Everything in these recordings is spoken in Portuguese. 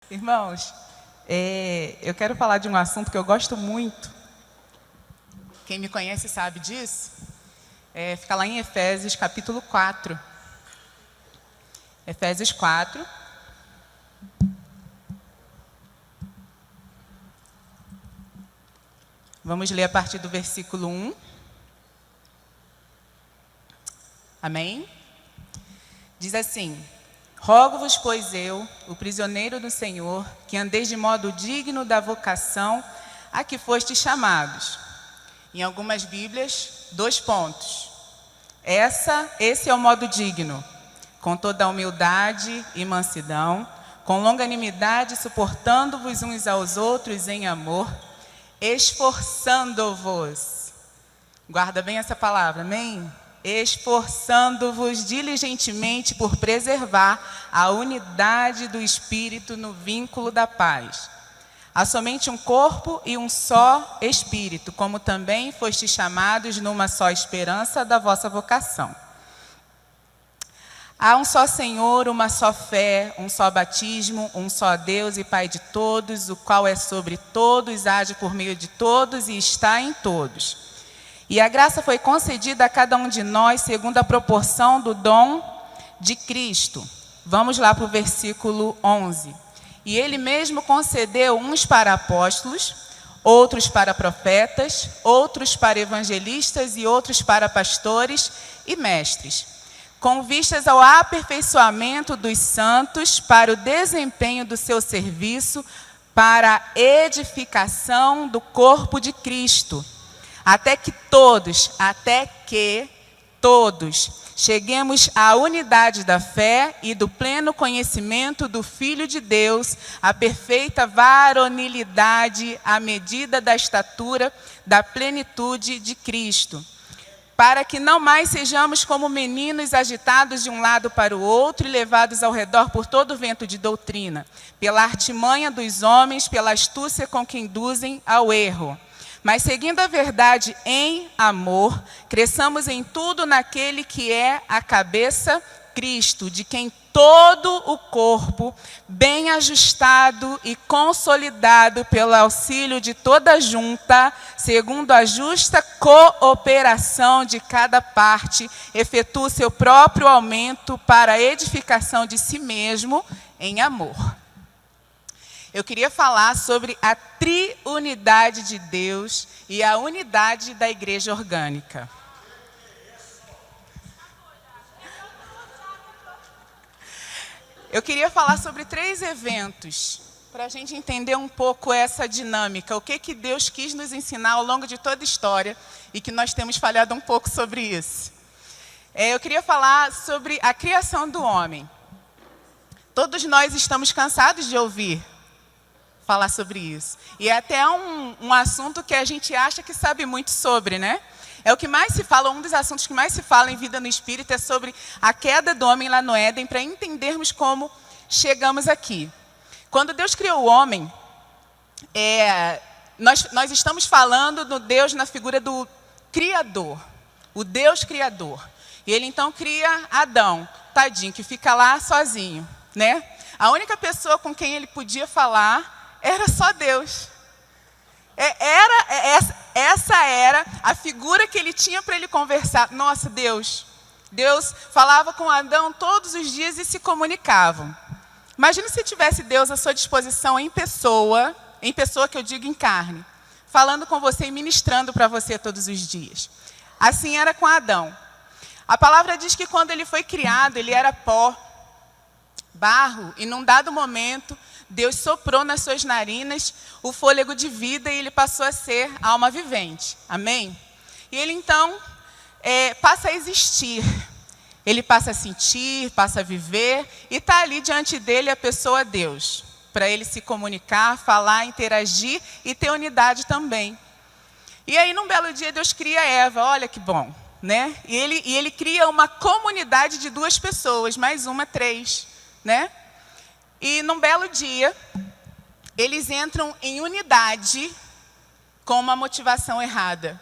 Irmãos, eu quero falar de um assunto que eu gosto muito. Quem me conhece sabe disso. Fica lá em Efésios, capítulo 4. Efésios 4. Vamos ler a partir do versículo 1. Amém? Diz assim: Rogo-vos, pois eu, o prisioneiro do Senhor, que andeis de modo digno da vocação a que fostes chamados. Em algumas Bíblias, 2 pontos. Esse é o modo digno, com toda a humildade e mansidão, com longanimidade, suportando-vos uns aos outros em amor, esforçando-vos. Guarda bem essa palavra, amém? Esforçando-vos diligentemente por preservar a unidade do Espírito no vínculo da paz. Há somente um corpo e um só Espírito, como também fostes chamados numa só esperança da vossa vocação. Há um só Senhor, uma só fé, um só batismo, um só Deus e Pai de todos, o qual é sobre todos, age por meio de todos e está em todos. E a graça foi concedida a cada um de nós segundo a proporção do dom de Cristo. Vamos lá para o versículo 11. E ele mesmo concedeu uns para apóstolos, outros para profetas, outros para evangelistas e outros para pastores e mestres, com vistas ao aperfeiçoamento dos santos, para o desempenho do seu serviço, para a edificação do corpo de Cristo, até que todos cheguemos à unidade da fé e do pleno conhecimento do Filho de Deus, à perfeita varonilidade, à medida da estatura da plenitude de Cristo, para que não mais sejamos como meninos agitados de um lado para o outro e levados ao redor por todo vento de doutrina, pela artimanha dos homens, pela astúcia com que induzem ao erro. Mas seguindo a verdade em amor, cresçamos em tudo naquele que é a cabeça, Cristo, de quem todo o corpo, bem ajustado e consolidado pelo auxílio de toda junta, segundo a justa cooperação de cada parte, efetua o seu próprio aumento para a edificação de si mesmo em amor. Eu queria falar sobre a triunidade de Deus e a unidade da igreja orgânica. Eu queria falar sobre 3 eventos, para a gente entender um pouco essa dinâmica, o que Deus quis nos ensinar ao longo de toda a história e que nós temos falhado um pouco sobre isso. Eu queria falar sobre a criação do homem. Todos nós estamos cansados de ouvir falar sobre isso. E é até um assunto que a gente acha que sabe muito sobre, né? É o que mais se fala, um dos assuntos que mais se fala em Vida no Espírito é sobre a queda do homem lá no Éden, para entendermos como chegamos aqui. Quando Deus criou o homem, nós estamos falando do Deus na figura do Criador, o Deus Criador. E ele então cria Adão, tadinho, que fica lá sozinho, né? A única pessoa com quem ele podia falar era só Deus. Essa era a figura que ele tinha para ele conversar. Nossa, Deus falava com Adão todos os dias e se comunicavam. Imagina se tivesse Deus à sua disposição em pessoa que eu digo em carne, falando com você e ministrando para você todos os dias. Assim era com Adão. A palavra diz que quando ele foi criado, ele era pó, barro, e num dado momento, Deus soprou nas suas narinas o fôlego de vida e ele passou a ser alma vivente. Amém? E ele então passa a existir. Ele passa a sentir, passa a viver e está ali diante dele a pessoa Deus. Para ele se comunicar, falar, interagir e ter unidade também. E aí num belo dia Deus cria Eva, olha que bom, né? E ele cria uma comunidade de 2 pessoas, mais uma, 3, né? E num belo dia, eles entram em unidade com uma motivação errada.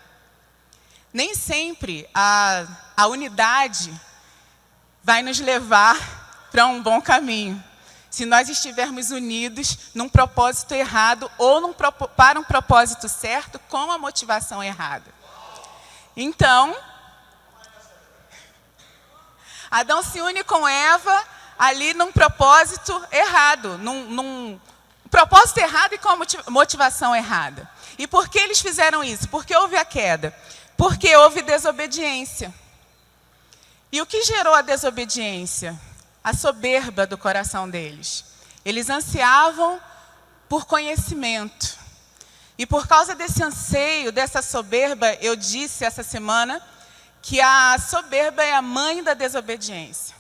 Nem sempre a unidade vai nos levar para um bom caminho. se nós estivermos unidos num propósito errado ou para um propósito certo com a motivação errada. Então, Adão se une com Eva ali num propósito errado, num propósito errado e com a motivação errada. E por que eles fizeram isso? Porque houve a queda? Porque houve desobediência. E o que gerou a desobediência? A soberba do coração deles. Eles ansiavam por conhecimento. E por causa desse anseio, dessa soberba, eu disse essa semana que a soberba é a mãe da desobediência.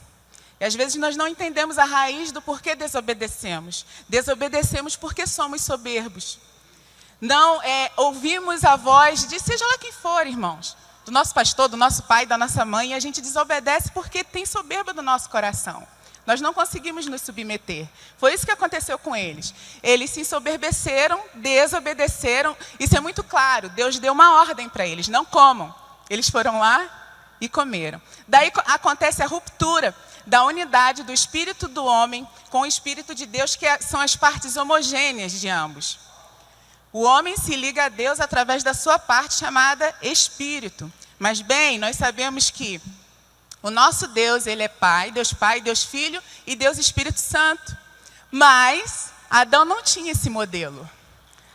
E às vezes nós não entendemos a raiz do porquê desobedecemos. Desobedecemos porque somos soberbos. Não ouvimos a voz de seja lá quem for, irmãos, do nosso pastor, do nosso pai, da nossa mãe, e a gente desobedece porque tem soberba no nosso coração. Nós não conseguimos nos submeter. Foi isso que aconteceu com eles. Eles se ensoberbeceram, desobedeceram. Isso é muito claro. Deus deu uma ordem para eles, não comam. Eles foram lá e comeram. Daí acontece a ruptura da unidade do espírito do homem com o espírito de Deus, que são as partes homogêneas de ambos. O homem se liga a Deus através da sua parte chamada espírito. Mas bem, nós sabemos que o nosso Deus, ele é Pai, Deus Filho e Deus Espírito Santo. Mas Adão não tinha esse modelo.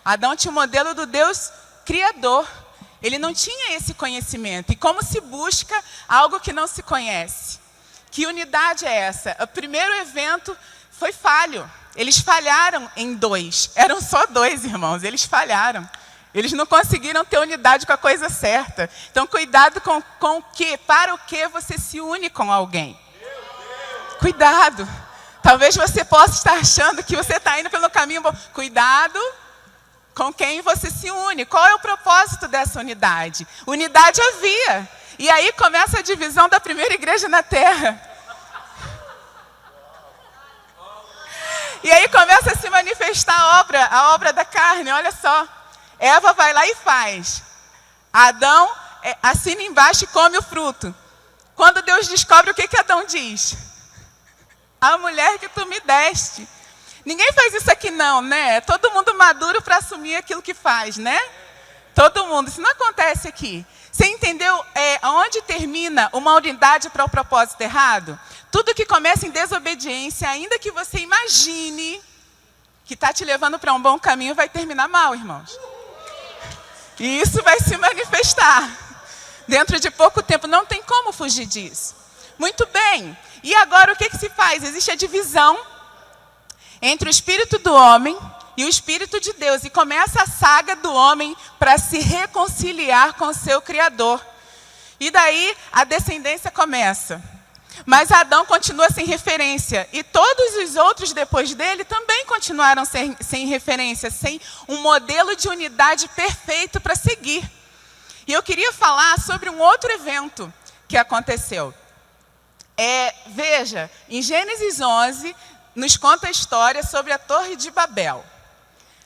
Adão tinha o modelo do Deus Criador. Ele não tinha esse conhecimento. E como se busca algo que não se conhece? Que unidade é essa? O primeiro evento foi falho. Eles falharam em 2. Eram só 2, irmãos. Eles falharam. Eles não conseguiram ter unidade com a coisa certa. Então, cuidado com o que, para o que você se une com alguém. Cuidado. Talvez você possa estar achando que você está indo pelo caminho bom. Cuidado com quem você se une. Qual é o propósito dessa unidade? Unidade havia. E aí começa a divisão da primeira igreja na terra. E aí começa a se manifestar a obra da carne. Olha só. Eva vai lá e faz. Adão assina embaixo e come o fruto. Quando Deus descobre, o que Adão diz? A mulher que tu me deste. Ninguém faz isso aqui não, né? É todo mundo maduro para assumir aquilo que faz, né? Todo mundo. Isso não acontece aqui. Você entendeu onde termina uma unidade para o propósito errado? Tudo que começa em desobediência, ainda que você imagine que está te levando para um bom caminho, vai terminar mal, irmãos. E isso vai se manifestar dentro de pouco tempo. Não tem como fugir disso. Muito bem. E agora o que se faz? Existe a divisão entre o espírito do homem e o espírito de Deus. E começa a saga do homem para se reconciliar com o seu Criador. E daí a descendência começa. Mas Adão continua sem referência. E todos os outros depois dele também continuaram sem referência, sem um modelo de unidade perfeito para seguir. E eu queria falar sobre um outro evento que aconteceu. Veja, em Gênesis 11, nos conta a história sobre a Torre de Babel.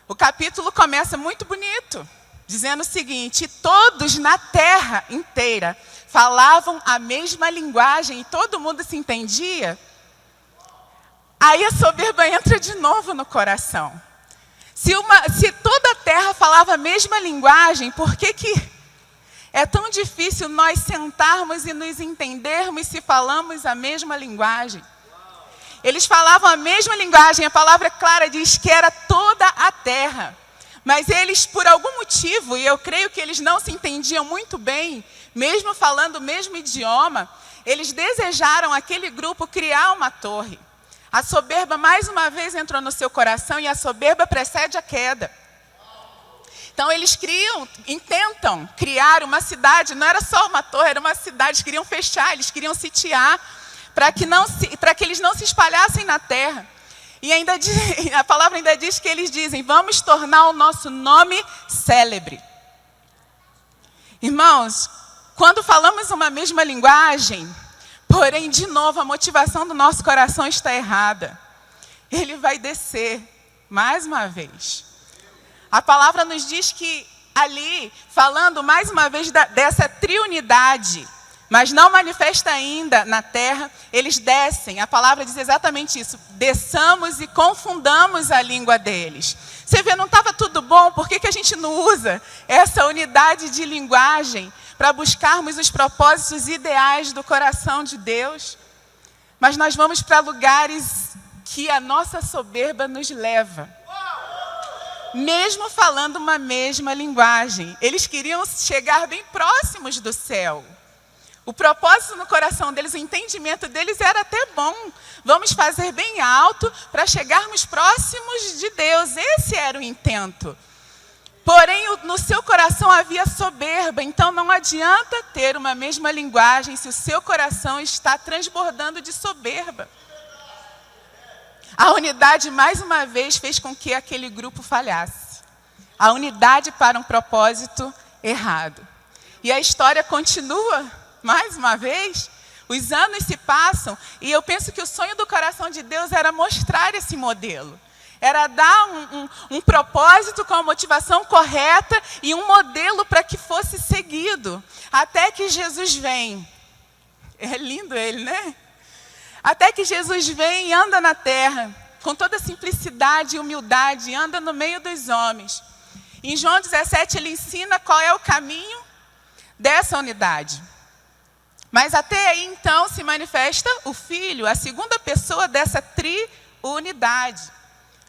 O capítulo começa muito bonito, dizendo o seguinte: todos na terra inteira falavam a mesma linguagem e todo mundo se entendia. Aí a soberba entra de novo no coração. Se toda a terra falava a mesma linguagem, por que é tão difícil nós sentarmos e nos entendermos se falamos a mesma linguagem? Eles falavam a mesma linguagem, a palavra clara diz que era toda a terra. Mas eles, por algum motivo, e eu creio que eles não se entendiam muito bem, mesmo falando o mesmo idioma, eles desejaram, aquele grupo, criar uma torre. A soberba, mais uma vez, entrou no seu coração e a soberba precede a queda. Então, eles intentam criar uma cidade, não era só uma torre, era uma cidade, eles queriam fechar, eles queriam sitiar, para que eles não se espalhassem na terra. E a palavra ainda diz que eles dizem: vamos tornar o nosso nome célebre. Irmãos, quando falamos uma mesma linguagem, porém, de novo, a motivação do nosso coração está errada. Ele vai descer, mais uma vez. A palavra nos diz que ali, falando mais uma vez dessa triunidade, mas não manifesta ainda na terra, eles descem. A palavra diz exatamente isso. Desçamos e confundamos a língua deles. Você vê, não estava tudo bom? Por que a gente não usa essa unidade de linguagem para buscarmos os propósitos ideais do coração de Deus? Mas nós vamos para lugares que a nossa soberba nos leva. Mesmo falando uma mesma linguagem. Eles queriam chegar bem próximos do céu. O propósito no coração deles, o entendimento deles era até bom. Vamos fazer bem alto para chegarmos próximos de Deus. Esse era o intento. Porém, no seu coração havia soberba. Então, não adianta ter uma mesma linguagem se o seu coração está transbordando de soberba. A unidade, mais uma vez, fez com que aquele grupo falhasse. A unidade para um propósito errado. E a história continua, mais uma vez. Os anos se passam e eu penso que o sonho do coração de Deus era mostrar esse modelo. Era dar um propósito com a motivação correta e um modelo para que fosse seguido. Até que Jesus vem. É lindo ele, né? Até que Jesus vem e anda na terra, com toda simplicidade e humildade, anda no meio dos homens. Em João 17, ele ensina qual é o caminho dessa unidade. Mas até aí, então, se manifesta o Filho, a segunda pessoa dessa triunidade.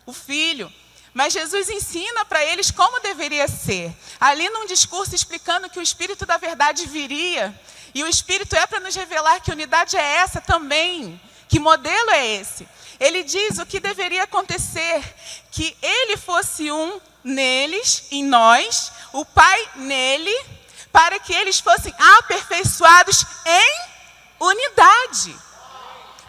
O Filho. Mas Jesus ensina para eles como deveria ser. Ali num discurso explicando que o Espírito da verdade viria. E o Espírito é para nos revelar que unidade é essa também. Que modelo é esse? Ele diz o que deveria acontecer. Que ele fosse um neles, em nós, o Pai nele, para que eles fossem aperfeiçoados em unidade.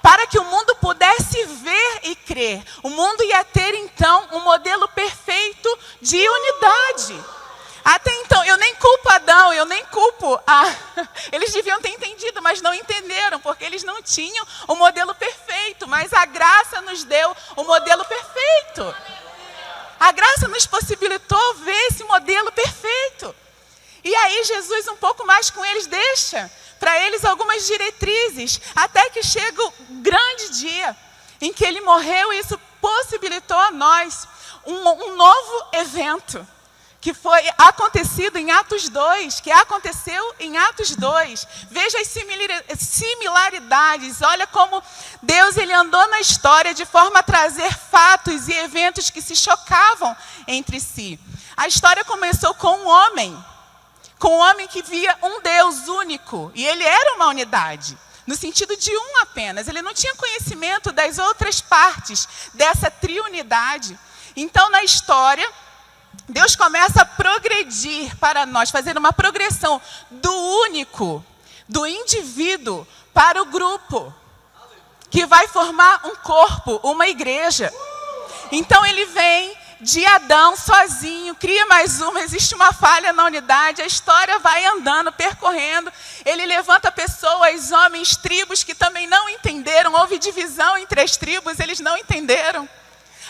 Para que o mundo pudesse ver e crer. O mundo ia ter, então, um modelo perfeito de unidade. Até então, eu nem culpo Adão, eu nem culpo Eles deviam ter entendido, mas não entenderam, porque eles não tinham o modelo perfeito. Mas a graça nos deu o modelo perfeito. A graça nos possibilitou ver esse modelo perfeito. E aí Jesus, um pouco mais com eles, deixa para eles algumas diretrizes, até que chega o grande dia em que ele morreu, e isso possibilitou a nós um novo evento, que foi acontecido em Atos 2, que aconteceu em Atos 2. Veja as similaridades, olha como Deus ele andou na história de forma a trazer fatos e eventos que se chocavam entre si. A história começou com um homem que via um Deus único, e ele era uma unidade, no sentido de um apenas. Ele não tinha conhecimento das outras partes dessa triunidade. Então, na história, Deus começa a progredir para nós, fazer uma progressão do único, do indivíduo, para o grupo, que vai formar um corpo, uma igreja. Então, ele vem de Adão sozinho, cria mais uma, existe uma falha na unidade, a história vai andando, percorrendo, ele levanta pessoas, homens, tribos que também não entenderam, houve divisão entre as tribos, eles não entenderam,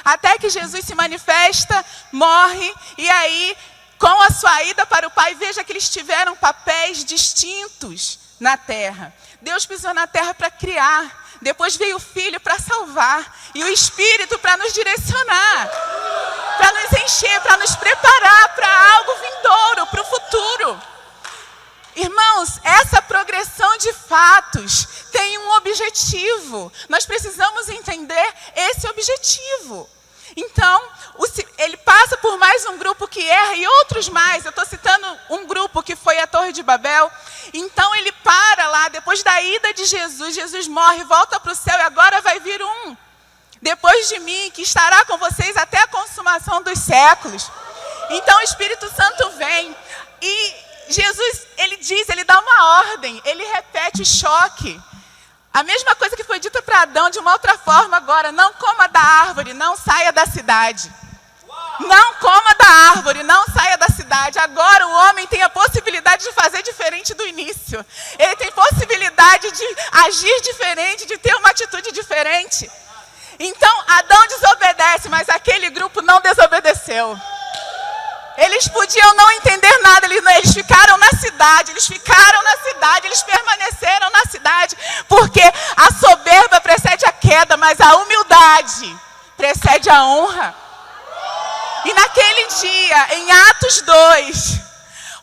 até que Jesus se manifesta, morre, e aí, com a sua ida para o Pai, veja que eles tiveram papéis distintos na terra. Deus pisou na terra para criar. Depois veio o Filho para salvar. E o Espírito para nos direcionar. Para nos encher, para nos preparar para algo vindouro, para o futuro. Irmãos, essa progressão de fatos tem um objetivo. Nós precisamos entender esse objetivo. Então, ele passa por mais um grupo que erra e outros mais. Eu estou citando um grupo que foi a Torre de Babel. Então, ele para lá, depois da ida de Jesus. Jesus morre, volta para o céu e agora vai vir um depois de mim, que estará com vocês até a consumação dos séculos. Então, o Espírito Santo vem e Jesus, ele dá uma ordem, ele repete o choque. A mesma coisa que foi dita para Adão de uma outra forma agora. Não coma da árvore, não saia da cidade. Não coma da árvore, não saia da cidade. Agora o homem tem a possibilidade de fazer diferente do início. Ele tem possibilidade de agir diferente, de ter uma atitude diferente. Então Adão desobedece, mas aquele grupo não desobedeceu. Eles podiam não entender nada, eles ficaram na cidade, eles permaneceram na cidade, porque a soberba precede a queda, mas a humildade precede a honra. E naquele dia, em Atos 2,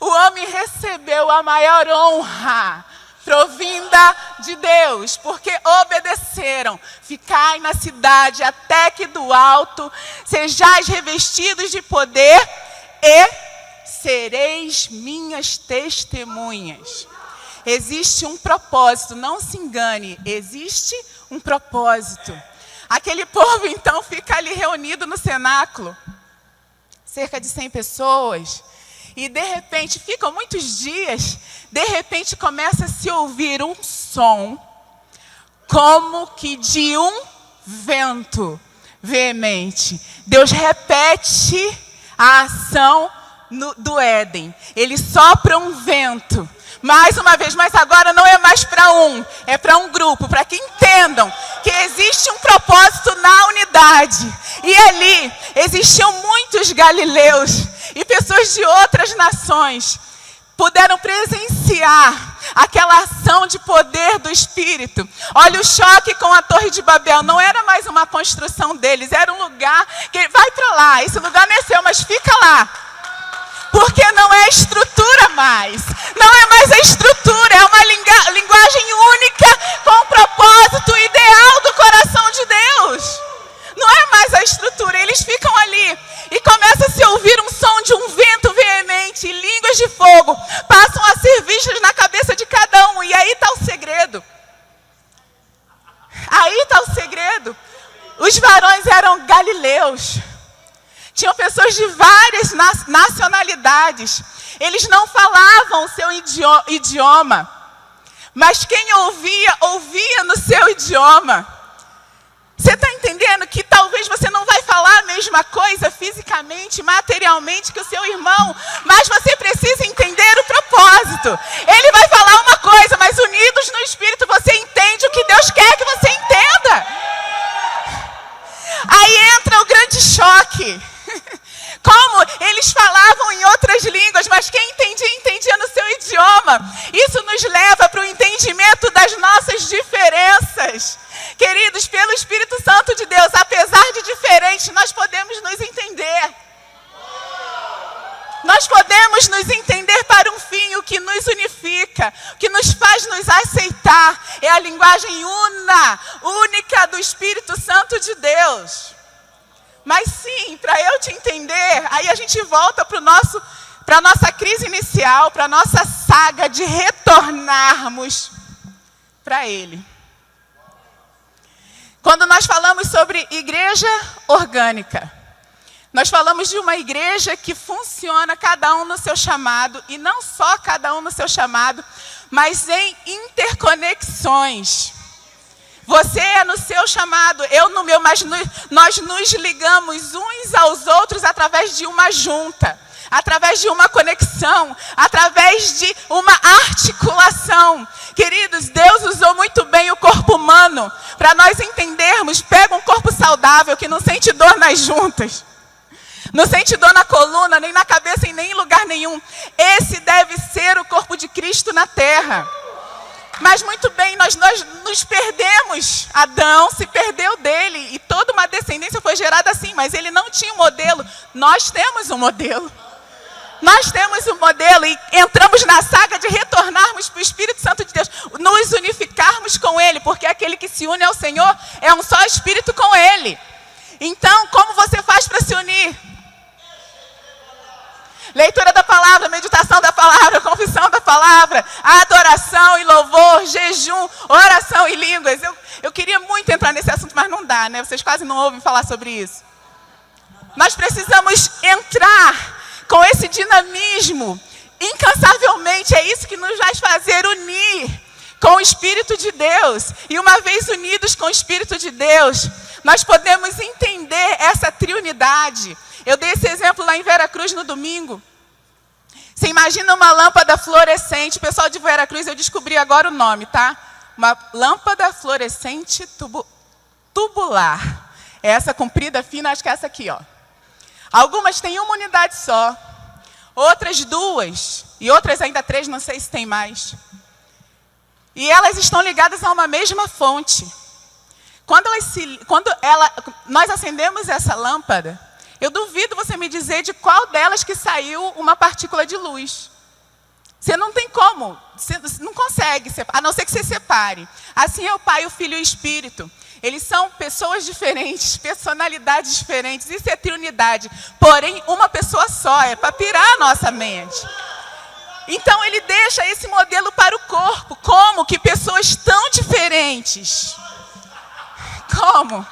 o homem recebeu a maior honra provinda de Deus, porque obedeceram. Ficai na cidade até que do alto sejais revestidos de poder e sereis minhas testemunhas. Existe um propósito, não se engane, existe um propósito. Aquele povo então fica ali reunido no cenáculo, cerca de 100 pessoas, e de repente, ficam muitos dias, de repente começa a se ouvir um som, como que de um vento veemente. Deus repete a ação do Éden. Ele sopra um vento, mais uma vez, mas agora não é mais para um, é para um grupo, para que entendam que existe um propósito na unidade. E ali existiam muitos galileus e pessoas de outras nações puderam presenciar aquela ação de poder do Espírito. Olha o choque com a Torre de Babel. Não era mais uma construção deles, era um lugar que vai para lá. Esse lugar não é seu, mas fica lá. Porque não é estrutura mais. Não é mais a estrutura, é uma linguagem única com o propósito ideal do coração de Deus. Não é mais a estrutura, eles ficam ali e começa a se ouvir um som de um vento veemente e línguas de fogo passam a ser vistas na cabeça de cada um. E aí está o segredo. Aí está o segredo. Os varões eram galileus. Tinham pessoas de várias nacionalidades. Eles não falavam o seu idioma. Mas quem ouvia, ouvia no seu idioma. Você está entendendo que talvez você não vai falar a mesma coisa fisicamente, materialmente que o seu irmão, mas você precisa entender o propósito. Ele vai falar uma coisa, mas unidos no Espírito você entende o que Deus quer que você entenda. Aí entra o grande choque. Como eles falavam em outras línguas, mas quem entendia, entendia no seu idioma. Isso nos leva para o entendimento das nossas diferenças. Queridos, pelo Espírito Santo de Deus, apesar de diferentes, nós podemos nos entender. Nós podemos nos entender para um fim. O que nos unifica, o que nos faz nos aceitar, é a linguagem única do Espírito Santo de Deus. Mas sim, para eu te entender, aí a gente volta para a nossa crise inicial, para a nossa saga de retornarmos para Ele. Quando nós falamos sobre igreja orgânica, nós falamos de uma igreja que funciona cada um no seu chamado, e não só cada um no seu chamado, mas em interconexões. Você é no seu chamado, eu no meu, mas nós nos ligamos uns aos outros através de uma junta, através de uma conexão, através de uma articulação. Queridos, Deus usou muito bem o corpo humano para nós entendermos. Pega um corpo saudável que não sente dor nas juntas, não sente dor na coluna, nem na cabeça, e nem em lugar nenhum. Esse deve ser o corpo de Cristo na terra. Mas muito bem, nós nos perdemos. Adão se perdeu dele e toda uma descendência foi gerada assim, mas ele não tinha um modelo. Nós temos um modelo. Nós temos um modelo e entramos na saga de retornarmos para o Espírito Santo de Deus, nos unificarmos com Ele, porque aquele que se une ao Senhor é um só Espírito com Ele. Então, como você faz para se unir? Leitura da palavra, meditação da palavra, confissão da palavra, adoração e louvor, jejum, oração e línguas. Eu queria muito entrar nesse assunto, mas não dá, né? Vocês quase não ouvem falar sobre isso. Nós precisamos entrar com esse dinamismo, incansavelmente. É isso que nos vai fazer unir com o Espírito de Deus. E uma vez unidos com o Espírito de Deus, nós podemos entender essa triunidade. Eu dei esse exemplo lá em Veracruz no domingo. Você imagina uma lâmpada fluorescente. Pessoal de Veracruz, eu descobri agora o nome, tá? Uma lâmpada fluorescente tubular. É essa comprida, fina, acho que é essa aqui, ó. Algumas têm uma unidade só. outras 2, e outras ainda 3, não sei se tem mais. E elas estão ligadas a uma mesma fonte. Quando nós acendemos essa lâmpada, eu duvido você me dizer de qual delas que saiu uma partícula de luz. Você não tem como, você não consegue, a não ser que você separe. Assim é o Pai, o Filho e o Espírito. Eles são pessoas diferentes, personalidades diferentes, isso é triunidade. Porém, uma pessoa só, é para pirar a nossa mente. Então ele deixa esse modelo para o corpo. Como que pessoas tão diferentes? Como?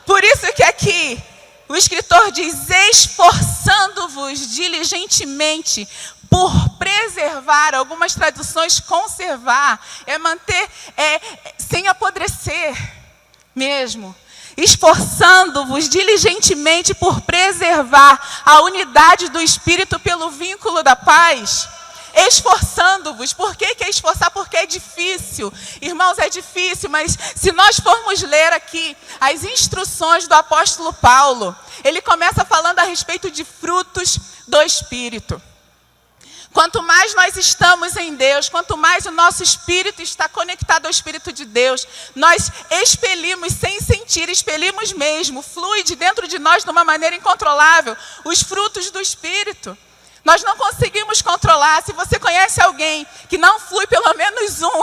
Por isso que aqui o escritor diz: esforçando-vos diligentemente por preservar, algumas traduções conservar, é manter, sem apodrecer mesmo. Esforçando-vos diligentemente por preservar a unidade do Espírito pelo vínculo da paz. Esforçando-vos. Por que é esforçar? Porque é difícil. Irmãos, é difícil, mas se nós formos ler aqui as instruções do apóstolo Paulo, ele começa falando a respeito de frutos do Espírito. Quanto mais nós estamos em Deus, quanto mais o nosso espírito está conectado ao Espírito de Deus, nós expelimos sem sentir, expelimos mesmo, flui de dentro de nós de uma maneira incontrolável os frutos do Espírito. Nós não conseguimos controlar. Se você conhece alguém que não flui pelo menos um,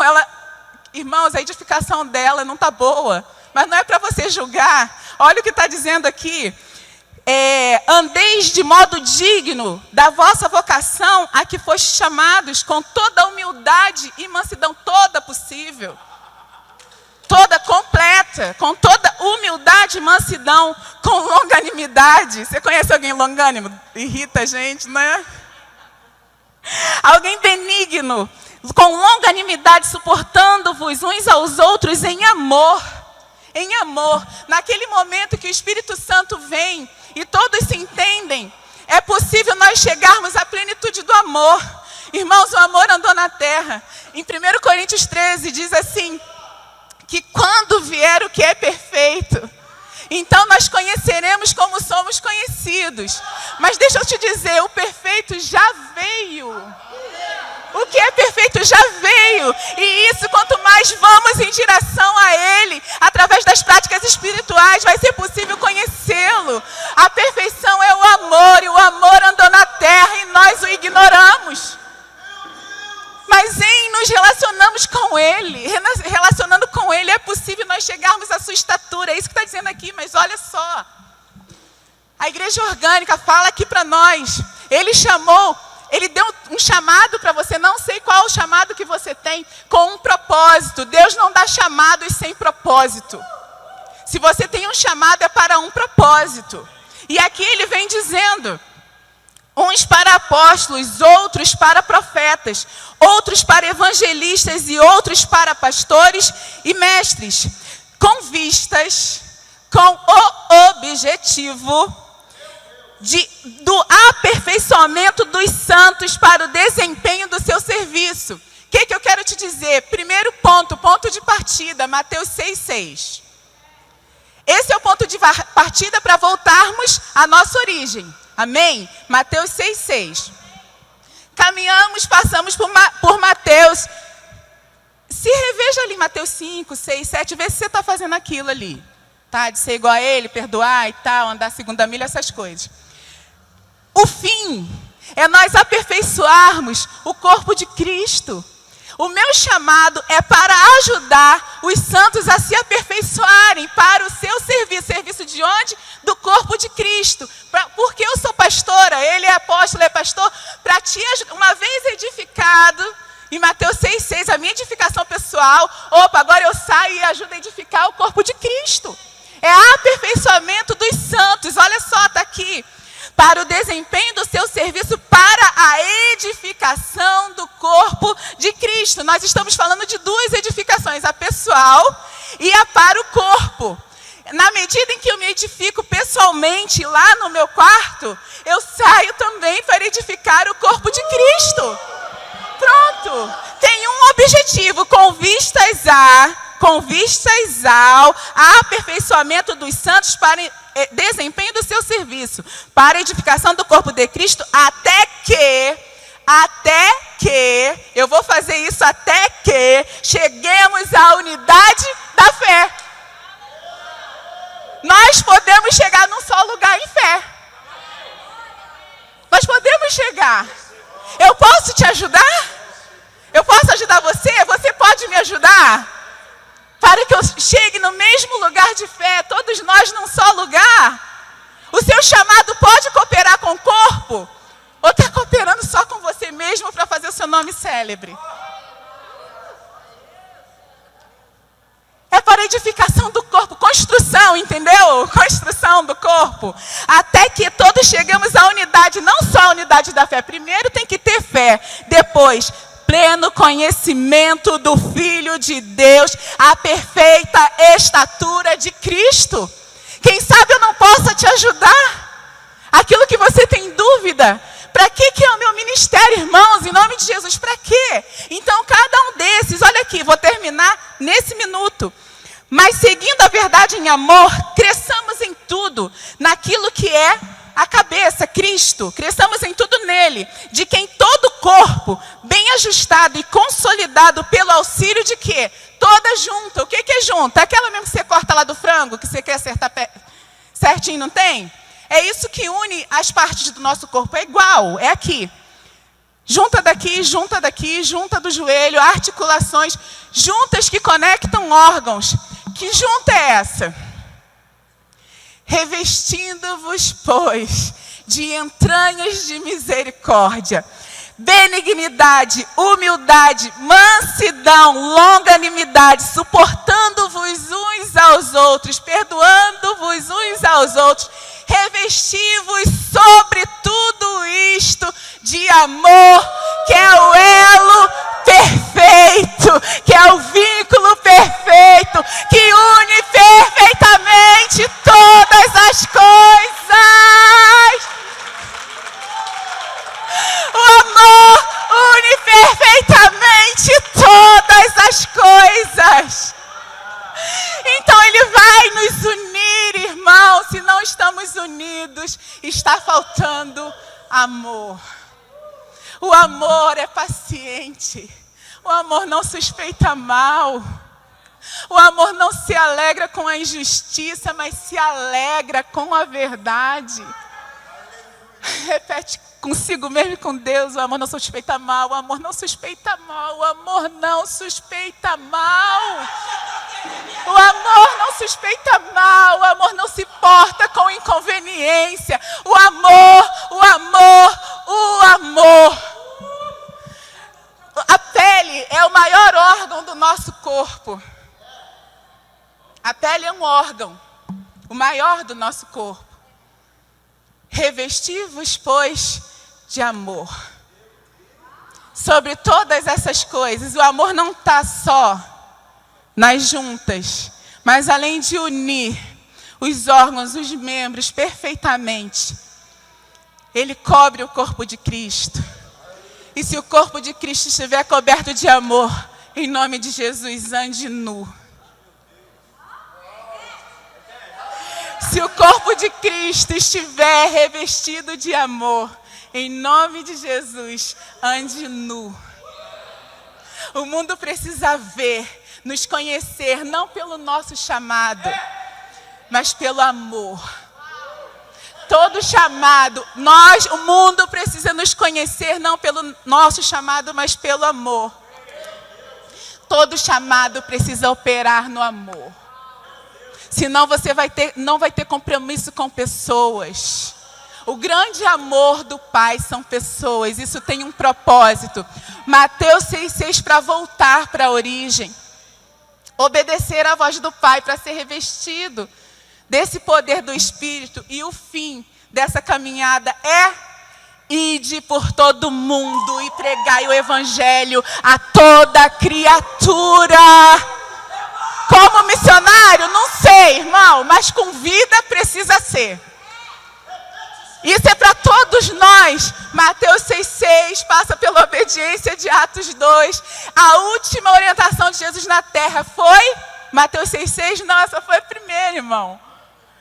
irmãos, a edificação dela não está boa, mas não é para você julgar. Olha o que está dizendo aqui. Andeis de modo digno da vossa vocação a que fostes chamados, com toda a humildade e mansidão, toda possível, toda completa, com toda humildade e mansidão, com longanimidade. Você conhece alguém longânimo? Irrita a gente, né? Alguém benigno, com longanimidade, suportando-vos uns aos outros em amor. Em amor. Naquele momento que o Espírito Santo vem e todos se entendem, é possível nós chegarmos à plenitude do amor. Irmãos, o amor andou na terra. Em 1 Coríntios 13 diz assim, que quando vier o que é perfeito, então nós conheceremos como somos conhecidos. Mas deixa eu te dizer, o perfeito já veio. O que é perfeito já veio. E isso, quanto mais vamos em direção a Ele, através das práticas espirituais, vai ser possível conhecê-lo. A perfeição é o amor, e o amor andou na terra e nós o ignoramos. Mas em nos relacionamos com Ele, relacionando com Ele, é possível nós chegarmos à sua estatura. É isso que está dizendo aqui, mas olha só. A igreja orgânica fala aqui para nós. Ele chamou, Ele deu um chamado para você, não sei qual o chamado que você tem, com um propósito. Deus não dá chamados sem propósito. Se você tem um chamado, é para um propósito. E aqui Ele vem dizendo: uns para apóstolos, outros para profetas, outros para evangelistas e outros para pastores e mestres, com o objetivo do aperfeiçoamento dos santos para o desempenho do seu serviço. O que eu quero te dizer? Primeiro ponto de partida, Mateus 6,6. Esse é o ponto de partida para voltarmos à nossa origem. Amém? Mateus 6,6. Caminhamos, passamos por Mateus. Se reveja ali Mateus 5, 6, 7, vê se você está fazendo aquilo ali. Tá? De ser igual a Ele, perdoar e tal, andar a segunda milha, essas coisas. O fim é nós aperfeiçoarmos o corpo de Cristo. O meu chamado é para ajudar os santos a se aperfeiçoarem para o seu serviço. Serviço de onde? Do corpo de Cristo. Porque eu sou pastora, ele é apóstolo, é pastor, para te ajudar. Uma vez edificado, em Mateus 6,6, a minha edificação pessoal, agora eu saio e ajudo a edificar o corpo de Cristo. É aperfeiçoamento dos santos, olha só, está aqui. Para o desempenho do seu serviço, para a edificação do corpo de Cristo. Nós estamos falando de duas edificações, a pessoal e a para o corpo. Na medida em que eu me edifico pessoalmente lá no meu quarto, eu saio também para edificar o corpo de Cristo. Pronto. Tem um objetivo, com vistas a com vistas ao aperfeiçoamento dos santos para desempenho do seu serviço, para a edificação do corpo de Cristo, até que, eu vou fazer isso até que cheguemos à unidade da fé. Nós podemos chegar num só lugar em fé. Nós podemos chegar. Eu posso te ajudar? Eu posso ajudar você? Você pode me ajudar? Para que eu chegue no mesmo lugar de fé, todos nós num só lugar. O seu chamado pode cooperar com o corpo? Ou está cooperando só com você mesmo para fazer o seu nome célebre? É para a edificação do corpo, construção, entendeu? Construção do corpo. Até que todos chegamos à unidade, não só a unidade da fé. Primeiro tem que ter fé, depois pleno conhecimento do Filho de Deus, a perfeita estatura de Cristo. Quem sabe eu não possa te ajudar? Aquilo que você tem dúvida. Para que é o meu ministério, irmãos? Em nome de Jesus, para quê? Então, cada um desses, olha aqui, vou terminar nesse minuto. Mas seguindo a verdade em amor, cresçamos em tudo, naquilo que é a cabeça, Cristo. Cresçamos em tudo nele, de quem todo o corpo, bem ajustado e consolidado pelo auxílio de quê? Toda junta. O que é junta? Aquela mesmo que você corta lá do frango, que você quer acertar certinho, não tem? É isso que une as partes do nosso corpo. É igual, é aqui. Junta daqui, junta do joelho, articulações, juntas que conectam órgãos. Que junta é essa? Revestindo-vos, pois, de entranhas de misericórdia, benignidade, humildade, mansidão, longanimidade, suportando-vos uns aos outros, perdoando-vos uns aos outros, revesti-vos sobre tudo isto de amor, que é o elo perfeito, que é o vínculo perfeito, que une perfeitamente todas as coisas. O amor une perfeitamente todas as coisas. Então ele vai nos unir, irmão. Se não estamos unidos, está faltando amor. O amor é paciente. O amor não suspeita mal. O amor não se alegra com a injustiça, mas se alegra com a verdade. Repete consigo mesmo e com Deus: o amor não suspeita mal, o amor não suspeita mal, o amor não suspeita mal. O amor não suspeita mal, o amor não se porta com inconveniência. O amor, o amor, o amor. A pele é o maior órgão do nosso corpo. A pele é um órgão, o maior do nosso corpo. Revesti-vos, pois, de amor. Sobre todas essas coisas, o amor não está só nas juntas, mas além de unir os órgãos, os membros perfeitamente, ele cobre o corpo de Cristo. E se o corpo de Cristo estiver coberto de amor, em nome de Jesus, ande nu. Se o corpo de Cristo estiver revestido de amor, em nome de Jesus, ande nu. O mundo precisa ver, nos conhecer, não pelo nosso chamado, mas pelo amor. Todo chamado, o mundo precisa nos conhecer, não pelo nosso chamado, mas pelo amor. Todo chamado precisa operar no amor. Senão você não vai ter compromisso com pessoas. O grande amor do Pai são pessoas, isso tem um propósito. Mateus 6,6, para voltar para a origem. Obedecer à voz do Pai para ser revestido desse poder do Espírito. E o fim dessa caminhada é: ide por todo mundo e pregai o Evangelho a toda criatura. Como missionário, não sei, irmão, mas com vida precisa ser. Isso é para todos nós. Mateus 6,6 passa pela obediência de Atos 2. A última orientação de Jesus na terra foi: Mateus 6,6, nossa, foi a primeira, irmão.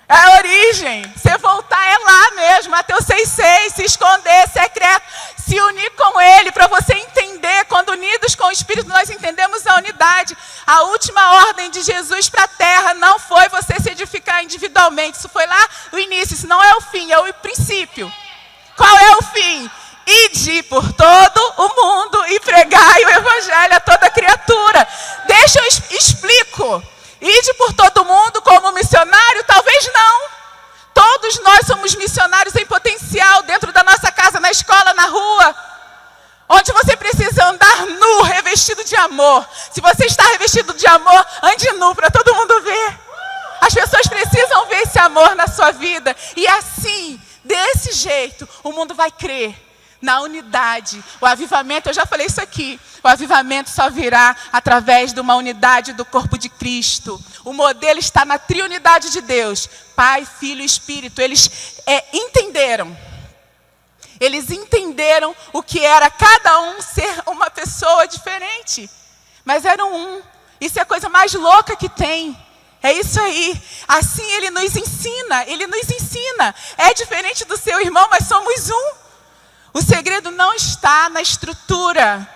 É a origem. Você voltar é lá mesmo. Mateus 6,6, se esconder, secreto, se unir com Ele, para você entender. Quando unidos com o Espírito, nós entendemos a unidade. A última ordem de Jesus para a terra não foi você se edificar individualmente. Isso foi lá o início. Isso não é o fim, é o princípio. Qual é o fim? Ide por todo o mundo e pregai o evangelho a toda criatura. Deixa eu explico. Ide por todo mundo como missionário? Talvez não. Todos nós somos missionários em potencial, dentro da nossa casa, na escola, na rua. Onde você precisa andar nu, revestido de amor. Se você está revestido de amor, ande nu para todo mundo ver. As pessoas precisam ver esse amor na sua vida. E assim, desse jeito, o mundo vai crer na unidade. O avivamento, eu já falei isso aqui, o avivamento só virá através de uma unidade do corpo de Cristo. O modelo está na triunidade de Deus, Pai, Filho e Espírito. Eles entenderam o que era cada um ser uma pessoa diferente, mas eram um. Isso é a coisa mais louca que tem. É isso aí. Assim Ele nos ensina. É diferente do seu irmão, mas somos um. O segredo não está na estrutura,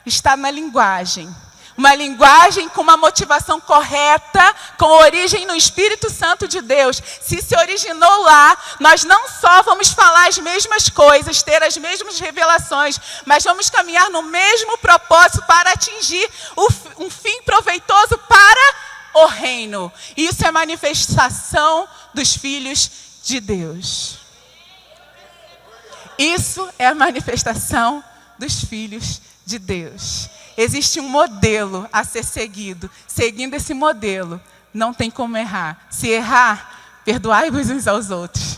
está na linguagem. Uma linguagem com uma motivação correta, com origem no Espírito Santo de Deus. Se originou lá, nós não só vamos falar as mesmas coisas, ter as mesmas revelações, mas vamos caminhar no mesmo propósito para atingir um fim proveitoso para o reino. Isso é manifestação dos filhos de Deus. Isso é a manifestação dos filhos de Deus. Existe um modelo a ser seguido. Seguindo esse modelo, não tem como errar. Se errar, perdoai-vos uns aos outros.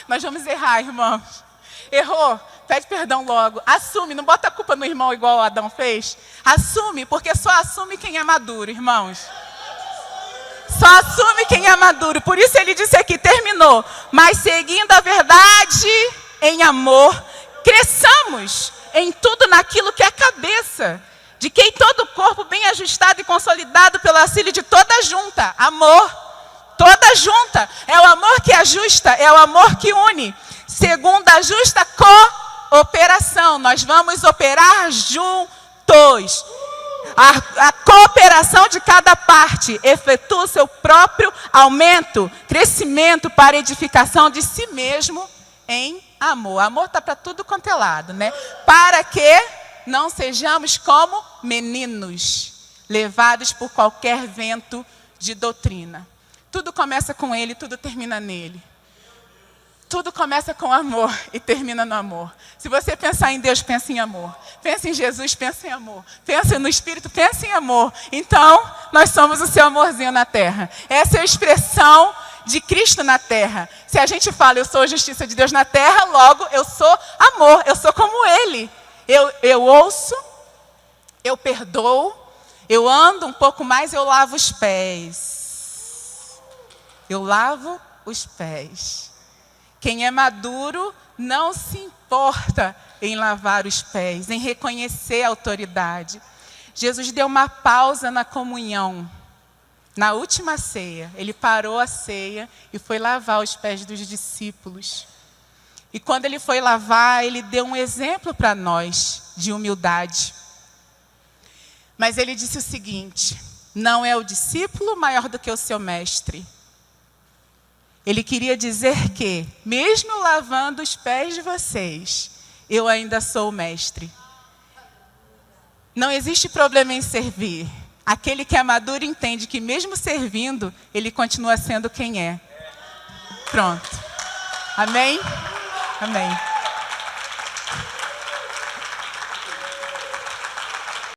Nós vamos errar, irmãos. Errou, pede perdão logo. Assume, não bota a culpa no irmão igual o Adão fez. Assume, porque só assume quem é maduro, irmãos. Só assume quem é maduro. Por isso ele disse aqui, terminou. Mas seguindo a verdade em amor, cresçamos em tudo naquilo que é a cabeça, de quem todo o corpo bem ajustado e consolidado pelo auxílio de toda junta. Amor. Toda junta. É o amor que ajusta, é o amor que une. Segundo a justa cooperação. Nós vamos operar juntos. A cooperação de cada parte efetua o seu próprio aumento, crescimento para edificação de si mesmo em amor. Amor está para tudo quanto é lado, né? Para que não sejamos como meninos, levados por qualquer vento de doutrina. Tudo começa com Ele, tudo termina nele. Tudo começa com amor e termina no amor. Se você pensar em Deus, pensa em amor. Pensa em Jesus, pensa em amor. Pensa no Espírito, pensa em amor. Então, nós somos o seu amorzinho na terra. Essa é a expressão de Cristo na terra. Se a gente fala, eu sou a justiça de Deus na terra, logo eu sou amor, eu sou como Ele. Eu ouço, eu perdoo, eu ando um pouco mais, eu lavo os pés. Eu lavo os pés. Quem é maduro não se importa em lavar os pés, em reconhecer a autoridade. Jesus deu uma pausa na comunhão. Na última ceia, ele parou a ceia e foi lavar os pés dos discípulos. E quando ele foi lavar, ele deu um exemplo para nós de humildade. Mas ele disse o seguinte: não é o discípulo maior do que o seu mestre. Ele queria dizer que, mesmo lavando os pés de vocês, eu ainda sou o mestre. Não existe problema em servir. Aquele que é maduro entende que mesmo servindo, ele continua sendo quem é. Pronto. Amém? Amém.